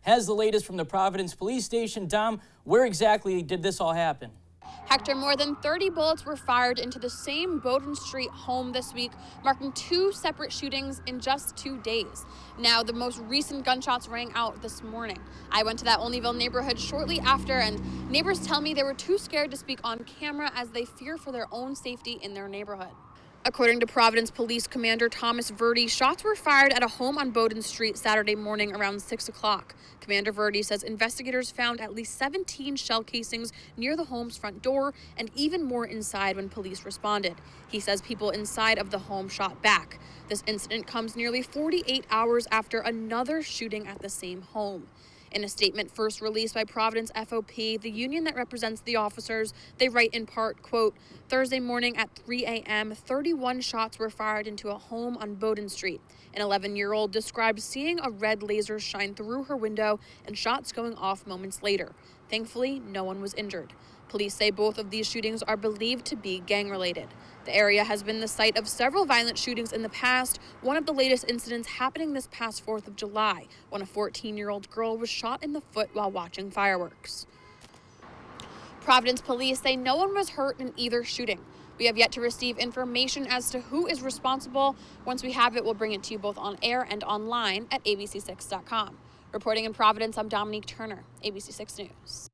has the latest from the Providence Police Station. Dom, where exactly did this all happen? Hector, more than 30 bullets were fired into the same Bowdoin Street home this week, marking 2 separate shootings in just 2 days. Now, the most recent gunshots rang out this morning. I went to that Olneyville neighborhood shortly after, and neighbors tell me they were too scared to speak on camera as they fear for their own safety in their neighborhood. According to Providence Police Commander Thomas Verdi, shots were fired at a home on Bowdoin Street Saturday morning around 6 o'clock. Commander Verdi says investigators found at least 17 shell casings near the home's front door and even more inside when police responded. He says people inside of the home shot back. This incident comes nearly 48 hours after another shooting at the same home. In a statement first released by Providence FOP, the union that represents the officers, they write in part, quote, Thursday morning at 3 a.m., 31 shots were fired into a home on Bowdoin Street. An 11-year-old described seeing a red laser shine through her window and shots going off moments later. Thankfully, no one was injured. Police say both of these shootings are believed to be gang-related. The area has been the site of several violent shootings in the past, one of the latest incidents happening this past 4th of July, when a 14-year-old girl was shot in the foot while watching fireworks. Providence police say no one was hurt in either shooting. We have yet to receive information as to who is responsible. Once we have it, we'll bring it to you both on air and online at abc6.com. Reporting in Providence, I'm Dominique Turner, ABC6 News.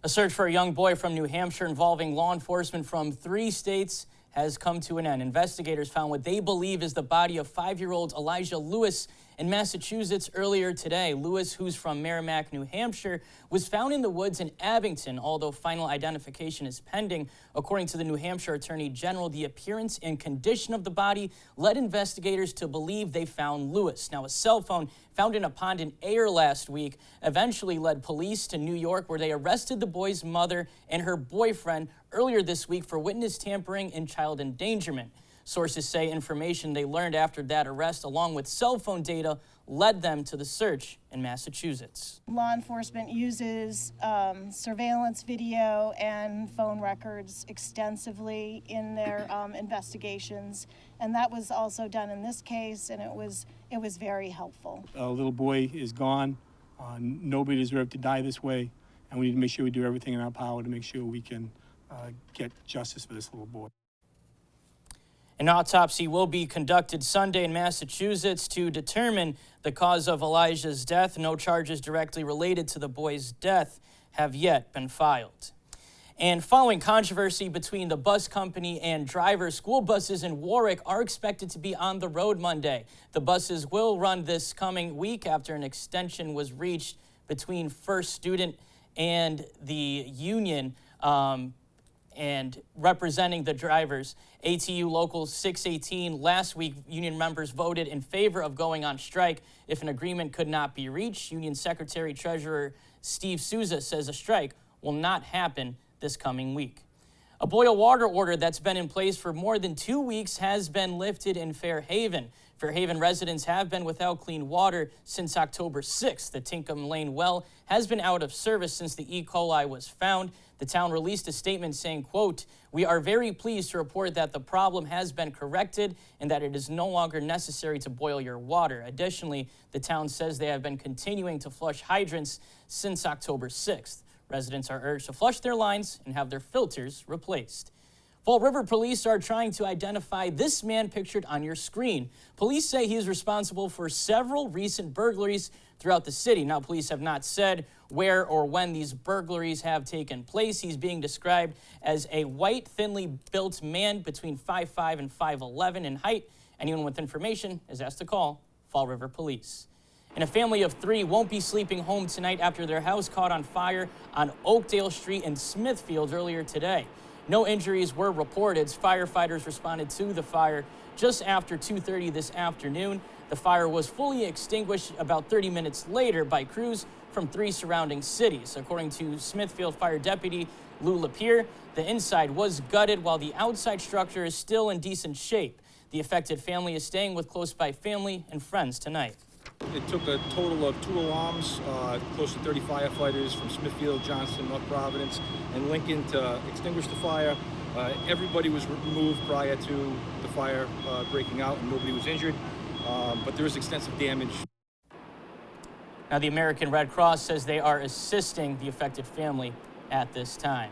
A search for a young boy from New Hampshire involving law enforcement from 3 states has come to an end. Investigators found what they believe is the body of 5-year-old Elijah Lewis in Massachusetts earlier today. Lewis, who's from Merrimack, New Hampshire, was found in the woods in Abington, although final identification is pending. According to the New Hampshire Attorney General, the appearance and condition of the body led investigators to believe they found Lewis. Now, a cell phone found in a pond in Ayer last week eventually led police to New York, where they arrested the boy's mother and her boyfriend earlier this week for witness tampering and child endangerment. Sources say information they learned after that arrest, along with cell phone data, led them to the search in Massachusetts. Law enforcement uses surveillance video and phone records extensively in their investigations, and that was also done in this case, and it was very helpful. A little boy is gone. Nobody deserved to die this way, and we need to make sure we do everything in our power to make sure we can get justice for this little boy. An autopsy will be conducted Sunday in Massachusetts to determine the cause of Elijah's death. No charges directly related to the boy's death have yet been filed. And following controversy between the bus company and drivers, school buses in Warwick are expected to be on the road Monday. The buses will run this coming week after an extension was reached between First Student and the union and representing the drivers. ATU Local 618 last week, union members voted in favor of going on strike if an agreement could not be reached. Union Secretary Treasurer Steve Souza says a strike will not happen this coming week. A boil water order that's been in place for more than 2 weeks has been lifted in Fairhaven. Fairhaven residents have been without clean water since October 6th. The Tinkham Lane well has been out of service since the E. coli was found. The town released a statement saying, quote, "We are very pleased to report that the problem has been corrected and that it is no longer necessary to boil your water." Additionally, the town says they have been continuing to flush hydrants since October 6th. Residents are urged to flush their lines and have their filters replaced. Fall River police are trying to identify this man pictured on your screen. Police say he is responsible for several recent burglaries throughout the city. Now, police have not said where or when these burglaries have taken place. He's being described as a white, thinly built man between 5'5" and 5'11" in height. Anyone with information is asked to call Fall River Police. And a family of 3 won't be sleeping home tonight after their house caught on fire on Oakdale Street in Smithfield earlier today. No injuries were reported. Firefighters responded to the fire just after 2:30 this afternoon. The fire was fully extinguished about 30 minutes later by crews from 3 surrounding cities. According to Smithfield Fire Deputy Lou Lapierre, the inside was gutted while the outside structure is still in decent shape. The affected family is staying with close-by family and friends tonight. It took a total of 2 alarms, close to 30 firefighters from Smithfield, Johnston, North Providence, and Lincoln to extinguish the fire. Everybody was removed prior to the fire breaking out, and nobody was injured, but there is extensive damage. Now, the American Red Cross says they are assisting the affected family at this time.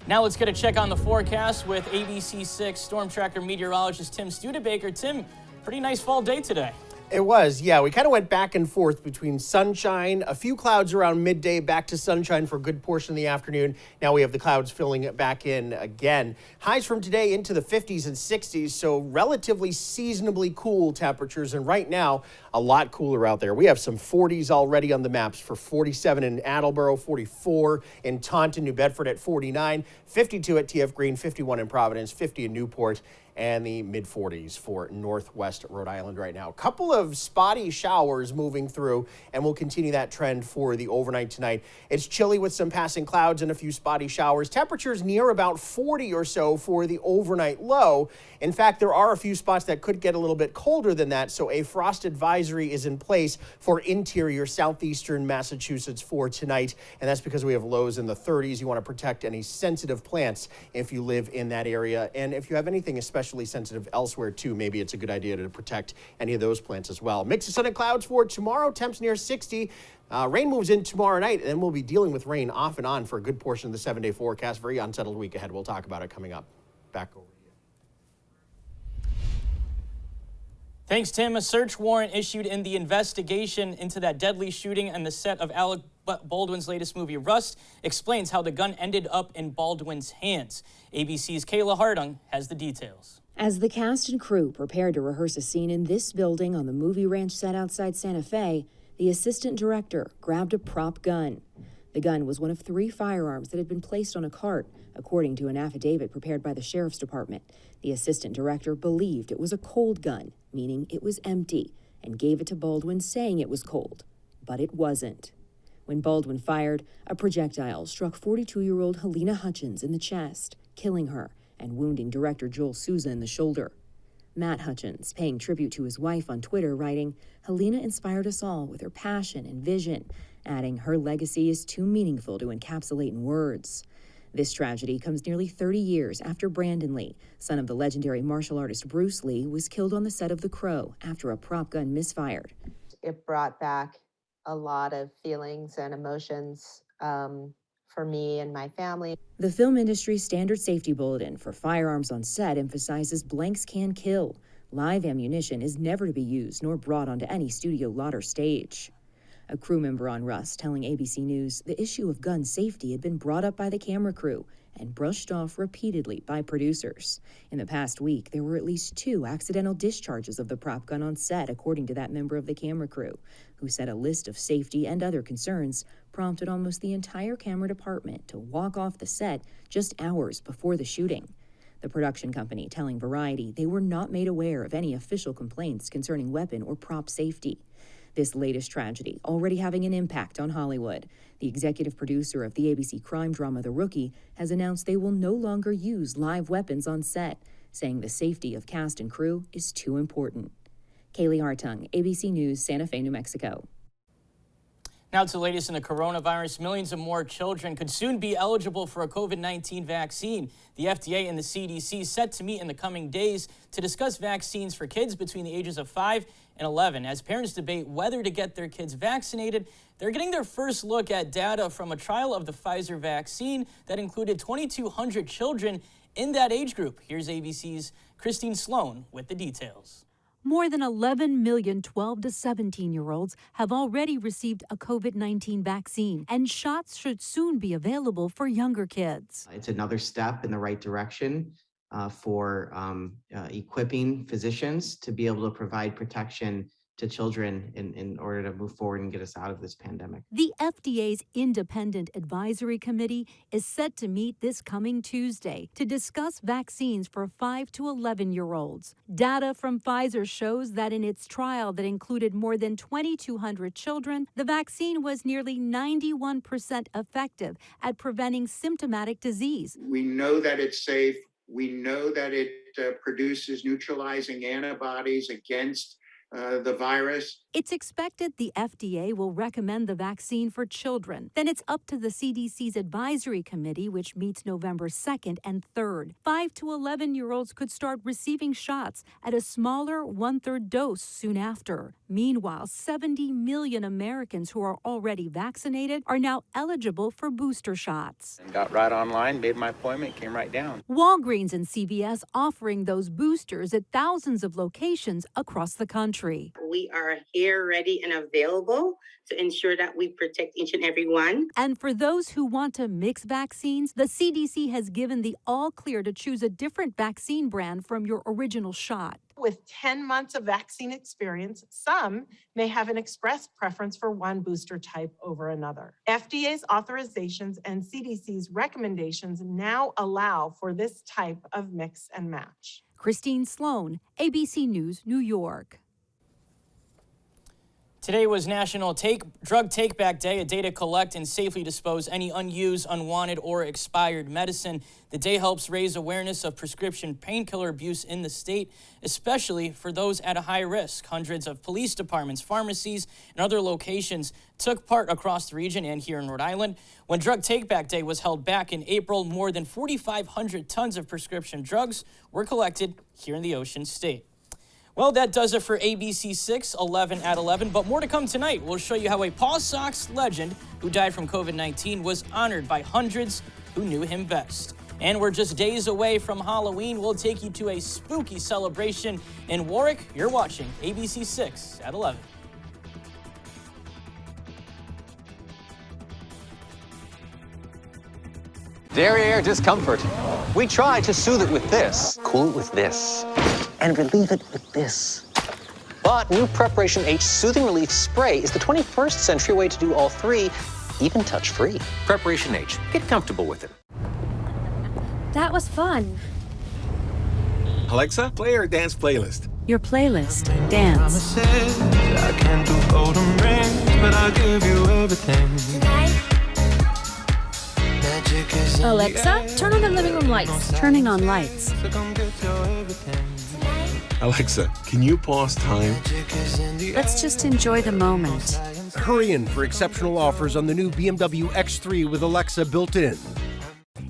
Now let's get a check on the forecast with ABC6 Storm Tracker meteorologist Tim Studebaker. Tim, pretty nice fall day today. It was, yeah. We kind of went back and forth between sunshine, a few clouds around midday, back to sunshine for a good portion of the afternoon. Now we have the clouds filling it back in again. Highs from today into the 50s and 60s, so relatively seasonably cool temperatures. And right now, a lot cooler out there. We have some 40s already on the maps for 47 in Attleboro, 44 in Taunton, New Bedford at 49, 52 at TF Green, 51 in Providence, 50 in Newport, and the mid-40s for northwest Rhode Island right now. A couple of spotty showers moving through, and we'll continue that trend for the overnight tonight. It's chilly with some passing clouds and a few spotty showers. Temperatures near about 40 or so for the overnight low. In fact, there are a few spots that could get a little bit colder than that, so a frost advisory is in place for interior southeastern Massachusetts for tonight, and that's because we have lows in the 30s. You want to protect any sensitive plants if you live in that area, and if you have anything especially sensitive elsewhere too, maybe it's a good idea to protect any of those plants as well. Mix of sun and clouds for tomorrow, temps near 60. Rain moves in tomorrow night, and then we'll be dealing with rain off and on for a good portion of the 7-day forecast. Very unsettled week ahead. We'll talk about it coming up. Back over to you. Thanks, Tim. A search warrant issued in the investigation into that deadly shooting and the set of Alec Baldwin's latest movie, Rust, explains how the gun ended up in Baldwin's hands. ABC's Kayla Hardung has the details. As the cast and crew prepared to rehearse a scene in this building on the movie ranch set outside Santa Fe, the assistant director grabbed a prop gun. The gun was one of 3 firearms that had been placed on a cart, according to an affidavit prepared by the sheriff's department. The assistant director believed it was a cold gun, meaning it was empty, and gave it to Baldwin saying it was cold. But it wasn't. When Baldwin fired, a projectile struck 42-year-old Helena Hutchins in the chest, killing her and wounding director Joel Souza in the shoulder. Matt Hutchins, paying tribute to his wife on Twitter, writing, "Helena inspired us all with her passion and vision," adding, "Her legacy is too meaningful to encapsulate in words." This tragedy comes nearly 30 years after Brandon Lee, son of the legendary martial artist Bruce Lee, was killed on the set of The Crow after a prop gun misfired. It brought back a lot of feelings and emotions for me and my family. The film industry's standard safety bulletin for firearms on set emphasizes blanks can kill. Live ammunition is never to be used nor brought onto any studio lot or stage. A crew member on Rust telling ABC News the issue of gun safety had been brought up by the camera crew and brushed off repeatedly by producers. In the past week, there were at least 2 accidental discharges of the prop gun on set, according to that member of the camera crew, who said a list of safety and other concerns prompted almost the entire camera department to walk off the set just hours before the shooting. The production company telling Variety they were not made aware of any official complaints concerning weapon or prop safety. This latest tragedy already having an impact on Hollywood. The executive producer of the ABC crime drama The Rookie has announced they will no longer use live weapons on set, saying the safety of cast and crew is too important. Kaylee Hartung, ABC News, Santa Fe, New Mexico. Now to the latest in the coronavirus. Millions of more children could soon be eligible for a COVID-19 vaccine. The FDA and the CDC set to meet in the coming days to discuss vaccines for kids between the ages of 5 and 11. As parents debate whether to get their kids vaccinated, they're getting their first look at data from a trial of the Pfizer vaccine that included 2,200 children in that age group. Here's ABC's Christine Sloan with the details. More than 11 million 12 to 17-year-olds have already received a COVID-19 vaccine, and shots should soon be available for younger kids. It's another step in the right direction for equipping physicians to be able to provide protection to children in order to move forward and get us out of this pandemic. The FDA's Independent Advisory Committee is set to meet this coming Tuesday to discuss vaccines for 5 to 11-year-olds. Data from Pfizer shows that in its trial that included more than 2,200 children, the vaccine was nearly 91% effective at preventing symptomatic disease. We know that it's safe. We know that it produces neutralizing antibodies against the virus. It's expected the FDA will recommend the vaccine for children. Then it's up to the CDC's advisory committee, which meets November 2nd and 3rd. 5 to 11-year-olds could start receiving shots at a smaller 1/3 dose soon after. Meanwhile, 70 million Americans who are already vaccinated are now eligible for booster shots. Got right online, made my appointment, came right down. Walgreens and CVS offering those boosters at thousands of locations across the country. We are here, ready, and available to ensure that we protect each and every one. And for those who want to mix vaccines, the CDC has given the all clear to choose a different vaccine brand from your original shot. With 10 months of vaccine experience, some may have an express preference for one booster type over another. FDA's authorizations and CDC's recommendations now allow for this type of mix and match. Christine Sloan, ABC News, New York. Today was National Drug Take-Back Day, a day to collect and safely dispose any unused, unwanted, or expired medicine. The day helps raise awareness of prescription painkiller abuse in the state, especially for those at a high risk. Hundreds of police departments, pharmacies, and other locations took part across the region and here in Rhode Island. When Drug Take-Back Day was held back in April, more than 4,500 tons of prescription drugs were collected here in the Ocean State. Well, that does it for ABC 6, 11 at 11, but more to come tonight. We'll show you how a Paw Sox legend who died from COVID-19 was honored by hundreds who knew him best. And we're just days away from Halloween. We'll take you to a spooky celebration in Warwick. You're watching ABC 6 at 11. Derriere discomfort. We try to soothe it with this, cool it with this, and relieve it with this. But new Preparation H Soothing Relief Spray is the 21st century way to do all three, even touch-free. Preparation H. Get comfortable with it. That was fun. Alexa, play our dance playlist. Your playlist, Dance. I can't do golden rings, but I'll give you everything. Alexa, turn on the living room lights. Turning on lights. Alexa, can you pause time? Let's just enjoy the moment. Hurry in for exceptional offers on the new BMW X3 with Alexa built in.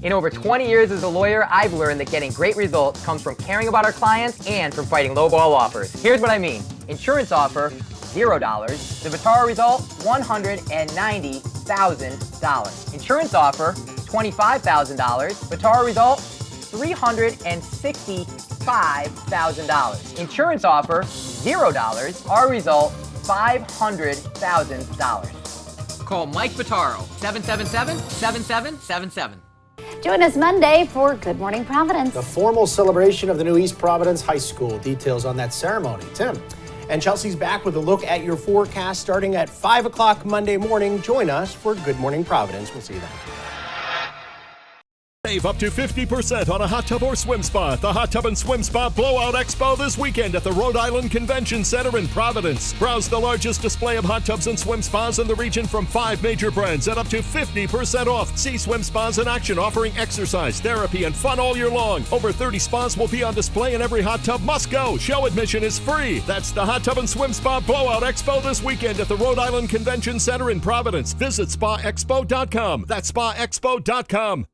In over 20 years as a lawyer, I've learned that getting great results comes from caring about our clients and from fighting lowball offers. Here's what I mean. Insurance offer, $0. The Vitara result, $190,000. Insurance offer, $25,000. Vitara result, $365,000. Insurance offer, $0. Our result, $500,000. Call Mike Vitaro, 777-7777. Join us Monday for Good Morning Providence. The formal celebration of the new East Providence High School. Details on that ceremony. Tim. And Chelsea's back with a look at your forecast starting at 5 o'clock Monday morning. Join us for Good Morning Providence. We'll see you then. Save up to 50% on a hot tub or swim spa at the Hot Tub and Swim Spa Blowout Expo this weekend at the Rhode Island Convention Center in Providence. Browse the largest display of hot tubs and swim spas in the region from 5 major brands at up to 50% off. See swim spas in action offering exercise, therapy, and fun all year long. Over 30 spas will be on display and every hot tub must go. Show admission is free. That's the Hot Tub and Swim Spa Blowout Expo this weekend at the Rhode Island Convention Center in Providence. Visit spaexpo.com. That's spaexpo.com.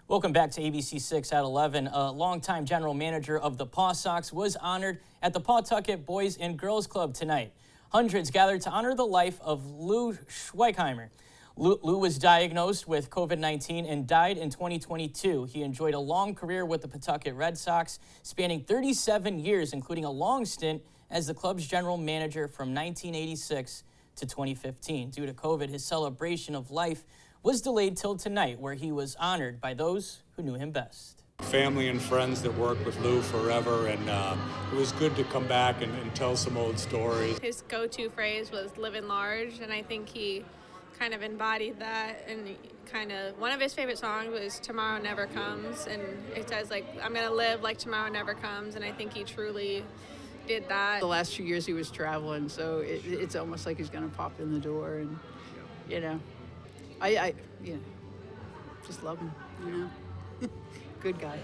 Welcome back to ABC 6 at 11. A longtime general manager of the Paw Sox was honored at the Pawtucket Boys and Girls Club tonight. Hundreds gathered to honor the life of Lou Schweigheimer. Lou was diagnosed with COVID-19 and died in 2022. He enjoyed a long career with the Pawtucket Red Sox, spanning 37 years, including a long stint as the club's general manager from 1986 to 2015. Due to COVID, his celebration of life was delayed till tonight, where he was honored by those who knew him best. Family and friends that worked with Lou forever, and it was good to come back and tell some old stories. His go-to phrase was living large, and I think he kind of embodied that. And kind of one of his favorite songs was Tomorrow Never Comes, and it says, like, I'm gonna live like tomorrow never comes, and I think he truly did that. The last few years he was traveling, so it's almost like he's gonna pop in the door, and you know, I just love him, you know. Good guy.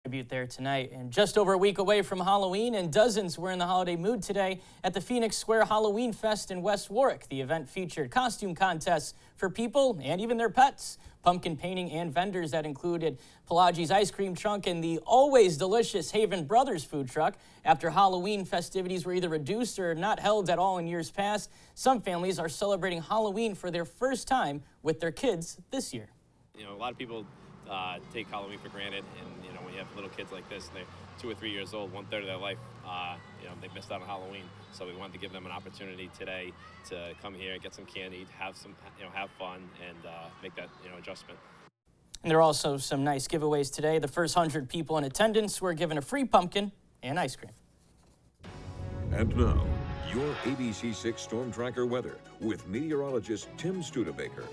Tribute there tonight. And just over a week away from Halloween, and dozens were in the holiday mood today at the Phoenix Square Halloween Fest in West Warwick. The event featured costume contests for people and even their pets, pumpkin painting, and vendors that included Pelagi's ice cream truck and the always delicious Haven Brothers food truck. After Halloween festivities were either reduced or not held at all in years past, some families are celebrating Halloween for their first time with their kids this year. You know, a lot of people take Halloween for granted, and you know, when you have little kids like this, and they're 2 or 3 years old, 1/3 of their life, you know, they've missed out on Halloween. So we wanted to give them an opportunity today to come here, get some candy, have some, you know, have fun, and make that, you know, adjustment. And there are also some nice giveaways today. The first 100 people in attendance were given a free pumpkin and ice cream. And now, your ABC6 Storm Tracker weather with meteorologist Tim Studebaker.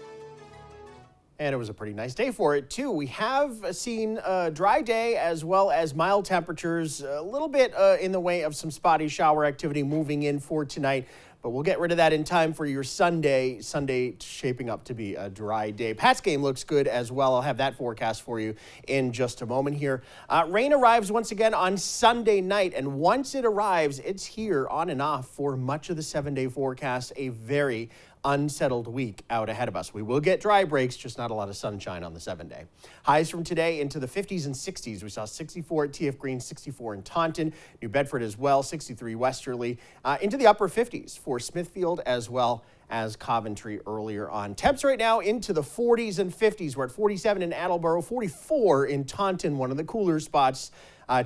And it was a pretty nice day for it, too. We have seen a dry day as well as mild temperatures, a little bit in the way of some spotty shower activity moving in for tonight. But we'll get rid of that in time for your Sunday. Sunday shaping up to be a dry day. Pat's game looks good as well. I'll have that forecast for you in just a moment here. Rain arrives once again on Sunday night. And once it arrives, it's here on and off for much of the 7-day forecast. A very unsettled week out ahead of us. We will get dry breaks, just not a lot of sunshine on the 7-day. Highs from today into the 50s and 60s. We saw 64 at TF Green, 64 in Taunton, New Bedford as well, 63 westerly, into the upper 50s for Smithfield as well as Coventry earlier on. Temps right now into the 40s and 50s. We're at 47 in Attleboro, 44 in Taunton, one of the cooler spots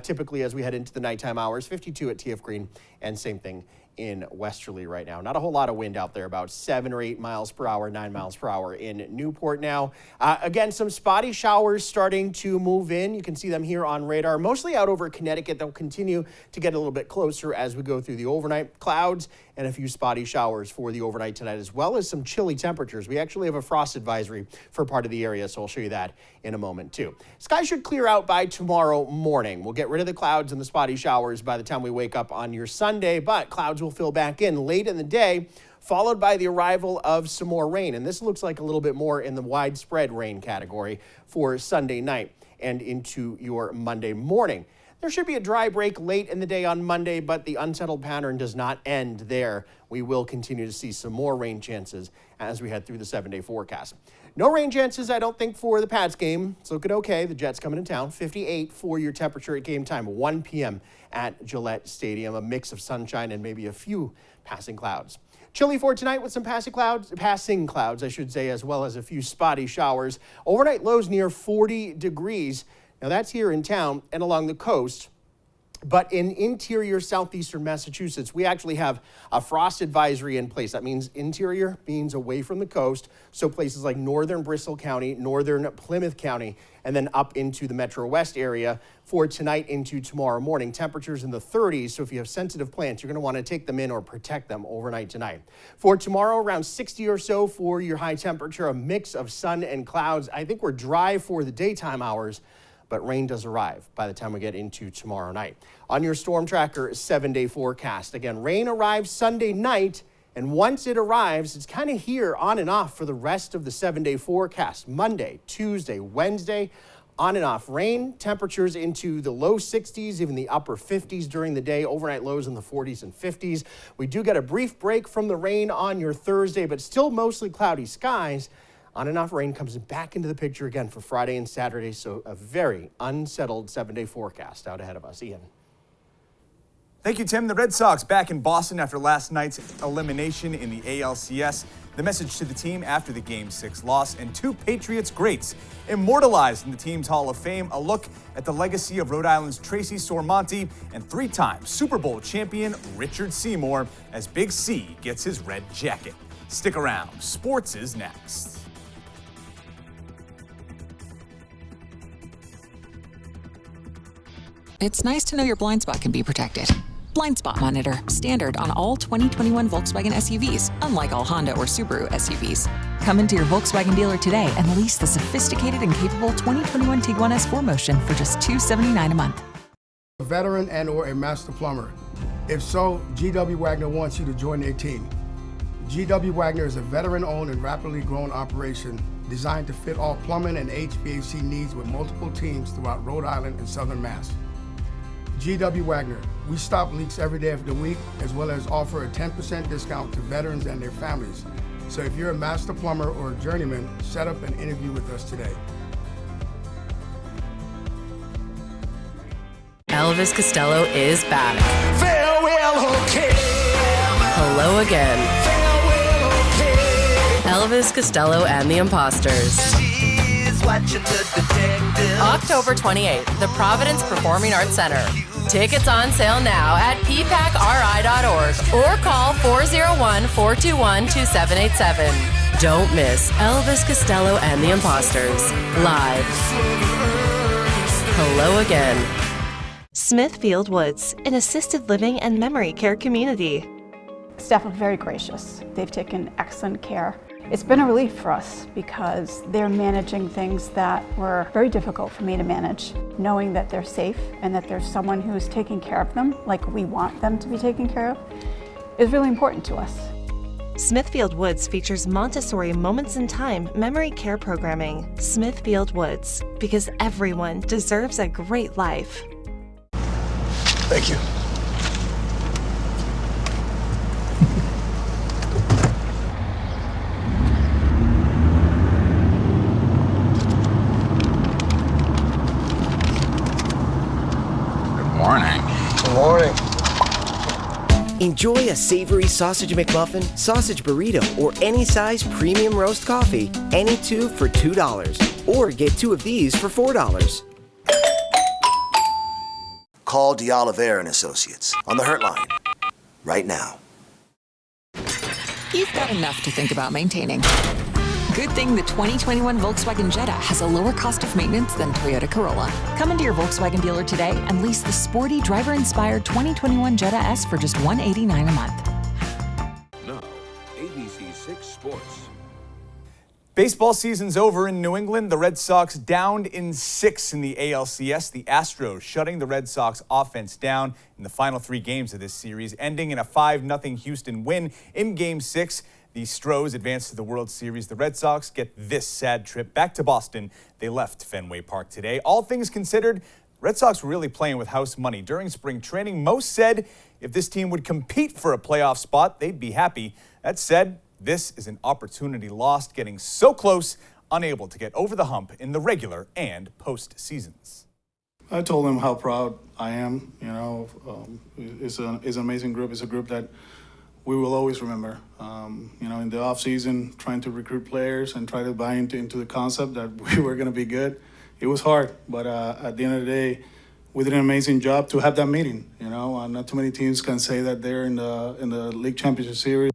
typically as we head into the nighttime hours, 52 at TF Green, and same thing in westerly right now. Not a whole lot of wind out there, about 7 or 8 miles per hour, 9 miles per hour in Newport now. Again, some spotty showers starting to move in. You can see them here on radar, mostly out over Connecticut. They'll continue to get a little bit closer as we go through the overnight. Clouds and a few spotty showers for the overnight tonight, as well as some chilly temperatures. We actually have a frost advisory for part of the area, so I'll show you that in a moment too. Sky should clear out by tomorrow morning. We'll get rid of the clouds and the spotty showers by the time we wake up on your Sunday, but clouds will fill back in late in the day, followed by the arrival of some more rain. And this looks like a little bit more in the widespread rain category for Sunday night and into your Monday morning. There should be a dry break late in the day on Monday, but the unsettled pattern does not end there. We will continue to see some more rain chances as we head through the 7-day forecast. No rain chances, I don't think, for the Pats game. It's looking okay. The Jets coming to town. 58 for your temperature at game time, 1 p.m. at Gillette Stadium. A mix of sunshine and maybe a few passing clouds. Chilly for tonight with some passing clouds, I should say, as well as a few spotty showers. Overnight lows near 40 degrees. Now that's here in town and along the coast. But in interior southeastern Massachusetts, we actually have a frost advisory in place. That means interior means away from the coast. So places like northern Bristol County, northern Plymouth County, and then up into the Metro West area for tonight into tomorrow morning. Temperatures in the 30s. So if you have sensitive plants, you're going to want to take them in or protect them overnight tonight. For tomorrow, around 60 or so for your high temperature, a mix of sun and clouds. I think we're dry for the daytime hours, but rain does arrive by the time we get into tomorrow night. On your Storm Tracker 7-day forecast, again, rain arrives Sunday night, and once it arrives, it's kind of here on and off for the rest of the 7-day forecast. Monday, Tuesday, Wednesday, on and off rain. Temperatures into the low 60s, even the upper 50s during the day. Overnight lows in the 40s and 50s. We do get a brief break from the rain on your Thursday, but still mostly cloudy skies. On and off rain comes back into the picture again for Friday and Saturday, so a very unsettled 7-day forecast out ahead of us. Ian. Thank you, Tim. The Red Sox back in Boston after last night's elimination in the ALCS. The message to the team after the Game 6 loss, and 2 Patriots greats immortalized in the team's Hall of Fame. A look at the legacy of Rhode Island's Tracy Sormonti and 3-time Super Bowl champion Richard Seymour as Big C gets his red jacket. Stick around. Sports is next. It's nice to know your blind spot can be protected. Blind Spot Monitor, standard on all 2021 Volkswagen SUVs, unlike all Honda or Subaru SUVs. Come into your Volkswagen dealer today and lease the sophisticated and capable 2021 Tiguan S4 Motion for just $279 a month. A veteran and or a master plumber? If so, GW Wagner wants you to join their team. GW Wagner is a veteran-owned and rapidly growing operation designed to fit all plumbing and HVAC needs with multiple teams throughout Rhode Island and Southern Mass. GW Wagner, we stop leaks every day of the week, as well as offer a 10% discount to veterans and their families. So if you're a master plumber or a journeyman, set up an interview with us today. Elvis Costello is back. Farewell, okay. Hello again. Elvis Costello and the Imposters. October 28th, the Providence Performing Arts Center. Tickets on sale now at ppacri.org or call 401-421-2787. Don't miss Elvis Costello and the Imposters. Live. Hello again. Smithfield Woods, an assisted living and memory care community. Staff are very gracious. They've taken excellent care. It's been a relief for us because they're managing things that were very difficult for me to manage. Knowing that they're safe and that there's someone who's taking care of them like we want them to be taken care of is really important to us. Smithfield Woods features Montessori Moments in Time memory care programming. Smithfield Woods, because everyone deserves a great life. Thank you. Good morning. Enjoy a savory sausage McMuffin, sausage burrito, or any size premium roast coffee, any two for $2. Or get two of these for $4. Call DeOliveira and Associates on the Hurt Line right now. You've got enough to think about maintaining. Good thing the 2021 Volkswagen Jetta has a lower cost of maintenance than Toyota Corolla. Come into your Volkswagen dealer today and lease the sporty, driver-inspired 2021 Jetta S for just $189 a month. Now, ABC 6 Sports. Baseball season's over in New England. The Red Sox downed in 6 in the ALCS. The Astros shutting the Red Sox offense down in the final 3 games of this series, ending in a 5-0 Houston win in Game 6. The Stros advance to the World Series. The Red Sox get this sad trip back to Boston. They left Fenway Park today. All things considered, Red Sox were really playing with house money. During spring training, most said if this team would compete for a playoff spot, they'd be happy. That said, this is an opportunity lost, getting so close, unable to get over the hump in the regular and post seasons. I told them how proud I am. You know, it's an amazing group. It's a group that we will always remember. You know, in the off season, trying to recruit players and try to buy into the concept that we were going to be good. It was hard, but at the end of the day, we did an amazing job to have that meeting. You know, not too many teams can say that they're in the league championship series.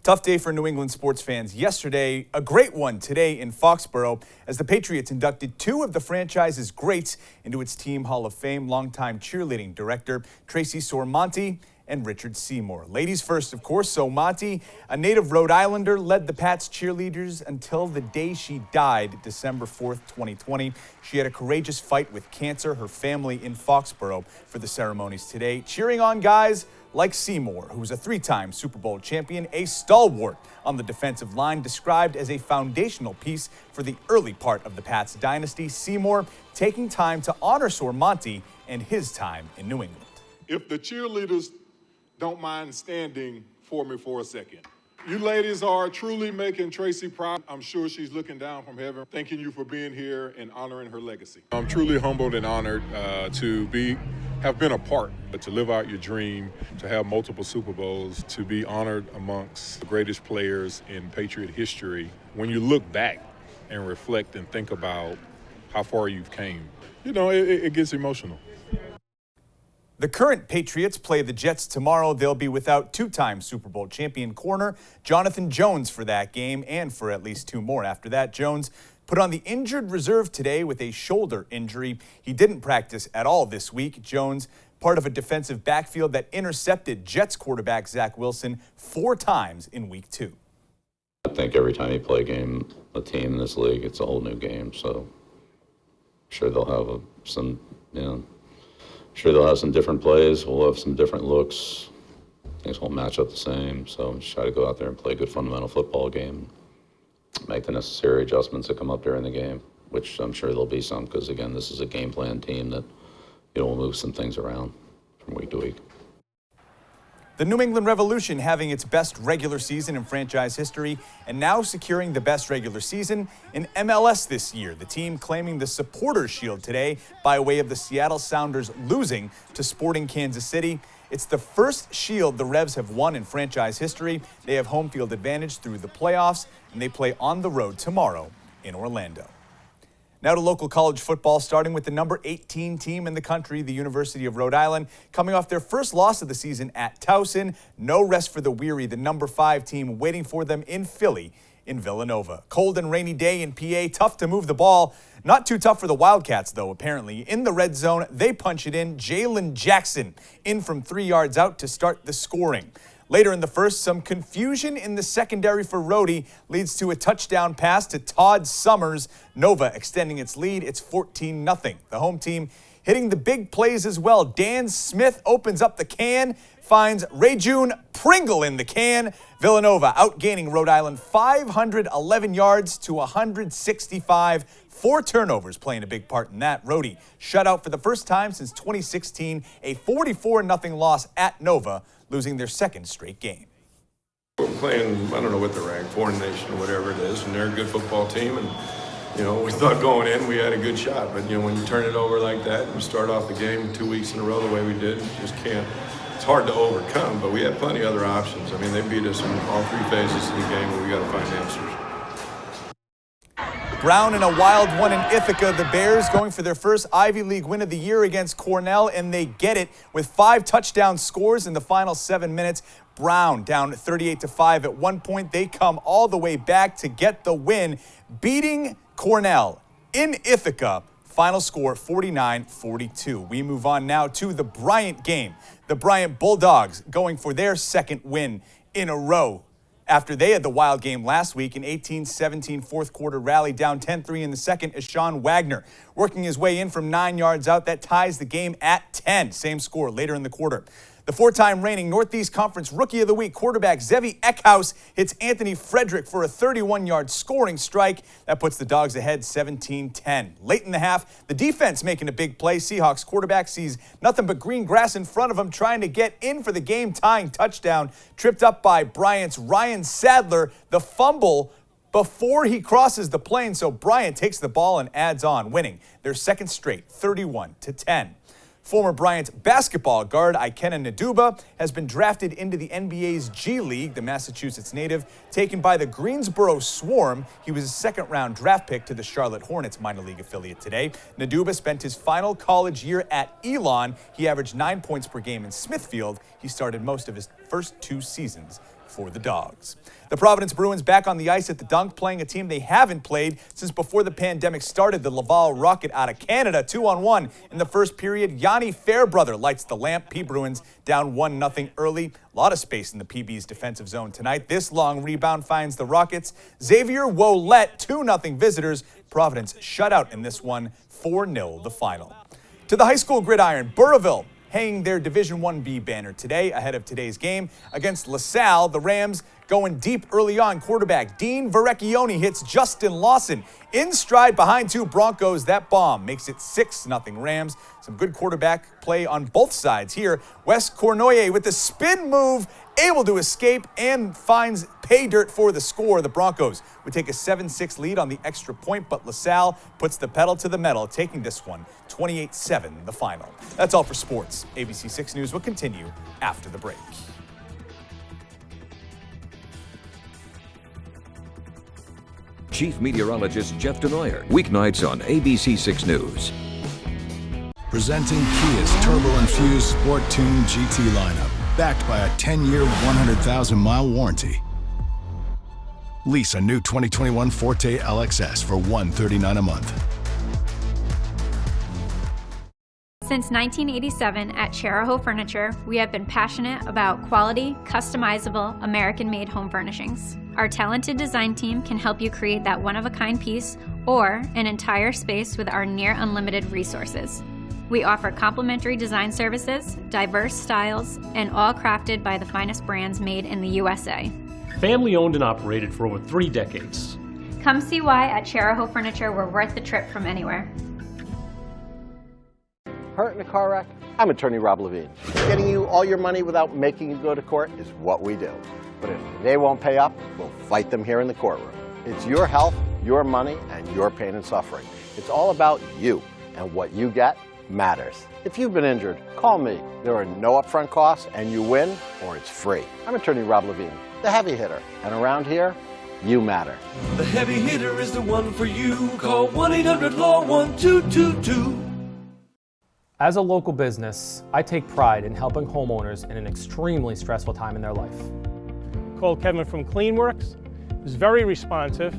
Tough day for New England sports fans yesterday, a great one today in Foxborough as the Patriots inducted 2 of the franchise's greats into its Team Hall of Fame, longtime cheerleading director Tracy Sormonti and Richard Seymour. Ladies first, of course. So Monty, a native Rhode Islander, led the Pats cheerleaders until the day she died, December 4th, 2020. She had a courageous fight with cancer, her family in Foxborough for the ceremonies today. Cheering on guys like Seymour, who was a 3-time Super Bowl champion, a stalwart on the defensive line, described as a foundational piece for the early part of the Pats dynasty. Seymour taking time to honor Sormonti and his time in New England. If the cheerleaders don't mind standing for me for a second. You ladies are truly making Tracy proud. I'm sure she's looking down from heaven, thanking you for being here and honoring her legacy. I'm truly humbled and honored to have been a part, but to live out your dream, to have multiple Super Bowls, to be honored amongst the greatest players in Patriot history. When you look back and reflect and think about how far you've came, you know, it gets emotional. The current Patriots play the Jets tomorrow. They'll be without 2-time Super Bowl champion corner Jonathan Jones for that game and for at least 2 more after that. Jones put on the injured reserve today with a shoulder injury. He didn't practice at all this week. Jones, part of a defensive backfield that intercepted Jets quarterback Zach Wilson 4 times in Week 2. I think every time you play a team in this league, it's a whole new game. So I'm sure they'll have some different plays. We'll have some different looks. things won't match up the same. So just try to go out there and play a good fundamental football game, make the necessary adjustments that come up during the game, which I'm sure there'll be some, because again, this is a game plan team that, will move some things around from week to week. The New England Revolution having its best regular season in franchise history and now securing the best regular season in MLS this year. The team claiming the Supporters' Shield today by way of the Seattle Sounders losing to Sporting Kansas City. It's the first Shield the Revs have won in franchise history. They have home field advantage through the playoffs, and they play on the road tomorrow in Orlando. Now to local college football, starting with the number 18 team in the country, the University of Rhode Island, coming off their first loss of the season at Towson. No rest for the weary, the number 5 team waiting for them in Philly in Villanova. Cold and rainy day in PA, tough to move the ball. Not too tough for the Wildcats, though, apparently. In the red zone, they punch it in. Jalen Jackson in from 3 yards out to start the scoring. Later in the first, some confusion in the secondary for Rhodey leads to a touchdown pass to Todd Summers. Nova extending its lead. It's 14-0. The home team hitting the big plays as well. Dan Smith opens up the can, finds Rayjun Pringle in the can. Villanova outgaining Rhode Island 511 yards to 165. 4 turnovers playing a big part in that. Rhodey shut out for the first time since 2016, a 44-0 loss at Nova, losing their second straight game. We're playing, I don't know what they're ranked, foreign nation or whatever it is, and they're a good football team. And, we thought going in we had a good shot. But, when you turn it over like that and start off the game 2 weeks in a row the way we did, you just can't. It's hard to overcome, but we had plenty of other options. I mean, they beat us in all 3 phases of the game, but we got to find answers. Brown in a wild one in Ithaca. The Bears going for their first Ivy League win of the year against Cornell, and they get it with 5 touchdown scores in the final 7 minutes. Brown down 38-5 at one point. They come all the way back to get the win, beating Cornell in Ithaca. Final score 49-42. We move on now to the Bryant game. The Bryant Bulldogs going for their second win in a row, after they had the wild game last week, an 18-17 fourth quarter rally down 10-3 in the second as Sean Wagner working his way in from 9 yards out. That ties the game at 10. Same score later in the quarter. The 4-time reigning Northeast Conference Rookie of the Week quarterback Zevi Eckhouse hits Anthony Frederick for a 31-yard scoring strike. That puts the Dogs ahead 17-10. Late in the half, the defense making a big play. Seahawks quarterback sees nothing but green grass in front of him, trying to get in for the game-tying touchdown. Tripped up by Bryant's Ryan Sadler. The fumble before he crosses the plane, so Bryant takes the ball and adds on, winning their second straight, 31-10. Former Bryant basketball guard Ikenna Naduba has been drafted into the NBA's G League, the Massachusetts native, taken by the Greensboro Swarm. He was a second-round draft pick to the Charlotte Hornets minor league affiliate today. Naduba spent his final college year at Elon. He averaged 9 points per game in Smithfield. He started most of his first 2 seasons for the Dogs. The Providence Bruins back on the ice at the Dunk, playing a team they haven't played since before the pandemic started. The Laval Rocket out of Canada, 2-on-1 in the first period. Yanni Fairbrother lights the lamp. P. Bruins down 1-0 early. A lot of space in the PB's defensive zone tonight. This long rebound finds the Rockets. Xavier Ouellette, 2-0 visitors. Providence shut out in this one, 4-0 the final. To the high school gridiron, Burrillville hanging their Division 1B banner today ahead of today's game against LaSalle. The Rams going deep early on. Quarterback Dean Verrecchione hits Justin Lawson in stride behind 2 Broncos. That bomb makes it 6-0 Rams. Some good quarterback play on both sides here. Wes Cornoyer with the spin move, able to escape and finds pay dirt for the score. The Broncos would take a 7-6 lead on the extra point, but LaSalle puts the pedal to the metal, taking this one 28-7 the final. That's all for sports. ABC 6 News will continue after the break. Chief Meteorologist Jeff Denoyer, weeknights on ABC 6 News. Presenting Kia's turbo-infused Sport Tune GT lineup, backed by a 10-year, 100,000-mile warranty. Lease a new 2021 Forte LXS for $139 a month. Since 1987 at Charahoe Furniture, we have been passionate about quality, customizable, American-made home furnishings. Our talented design team can help you create that one-of-a-kind piece or an entire space with our near unlimited resources. We offer complimentary design services, diverse styles, and all crafted by the finest brands made in the USA. Family owned and operated for over 3 decades. Come see why at Charahoe Furniture. We're worth the trip from anywhere. Hurt in a car wreck? I'm attorney Rob Levine. Getting you all your money without making you go to court is what we do. But if they won't pay up, we'll fight them here in the courtroom. It's your health, your money, and your pain and suffering. It's all about you, and what you get matters. If you've been injured, call me. There are no upfront costs, and you win, or it's free. I'm attorney Rob Levine, the heavy hitter. And around here, you matter. The heavy hitter is the one for you. Call 1-800-LAW-1222. As a local business, I take pride in helping homeowners in an extremely stressful time in their life. Called Kevin from CleanWorks. He was very responsive.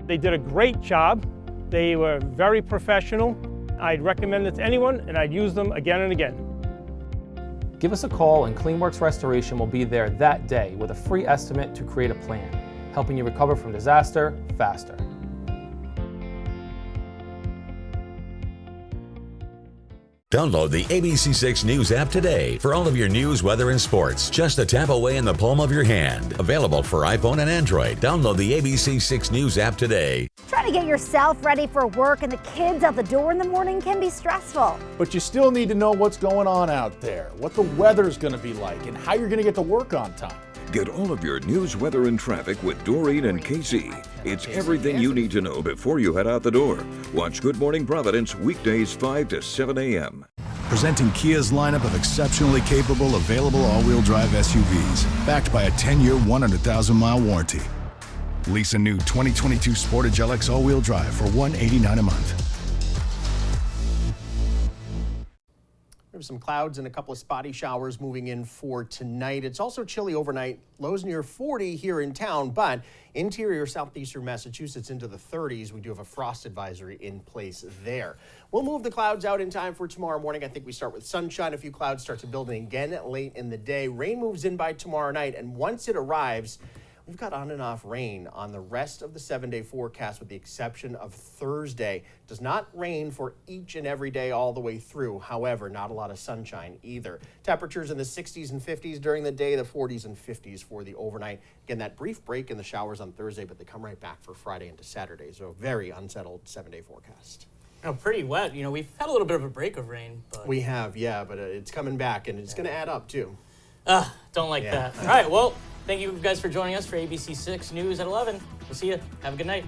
They did a great job. They were very professional. I'd recommend it to anyone, and I'd use them again and again. Give us a call and CleanWorks Restoration will be there that day with a free estimate to create a plan, helping you recover from disaster faster. Download the ABC6 News app today for all of your news, weather, and sports. Just a tap away in the palm of your hand. Available for iPhone and Android. Download the ABC6 News app today. Trying to get yourself ready for work and the kids out the door in the morning can be stressful. But you still need to know what's going on out there, what the weather's going to be like, and how you're going to get to work on time. Get all of your news, weather, and traffic with Doreen and Casey. It's everything you need to know before you head out the door. Watch Good Morning Providence weekdays 5 to 7 a.m. Presenting Kia's lineup of exceptionally capable, available all-wheel drive SUVs, backed by a 10-year, 100,000-mile warranty. Lease a new 2022 Sportage LX all-wheel drive for $189 a month. There's some clouds and a couple of spotty showers moving in for tonight. It's also chilly overnight. Lows near 40 here in town, but interior southeastern Massachusetts into the 30s. We do have a frost advisory in place there. We'll move the clouds out in time for tomorrow morning. I think we start with sunshine. A few clouds start to build in again late in the day. Rain moves in by tomorrow night, and once it arrives, we've got on and off rain on the rest of the 7-day forecast with the exception of Thursday. It does not rain for each and every day all the way through. However, not a lot of sunshine either. Temperatures in the 60s and 50s during the day, the 40s and 50s for the overnight. Again, that brief break in the showers on Thursday, but they come right back for Friday into Saturday. So very unsettled 7-day forecast. Oh, pretty wet. You know, we've had a little bit of a break of rain. But... We have, yeah, but it's coming back, and it's going to add up, too. Don't like that. All right, well, thank you guys for joining us for ABC 6 News at 11. We'll see you. Have a good night.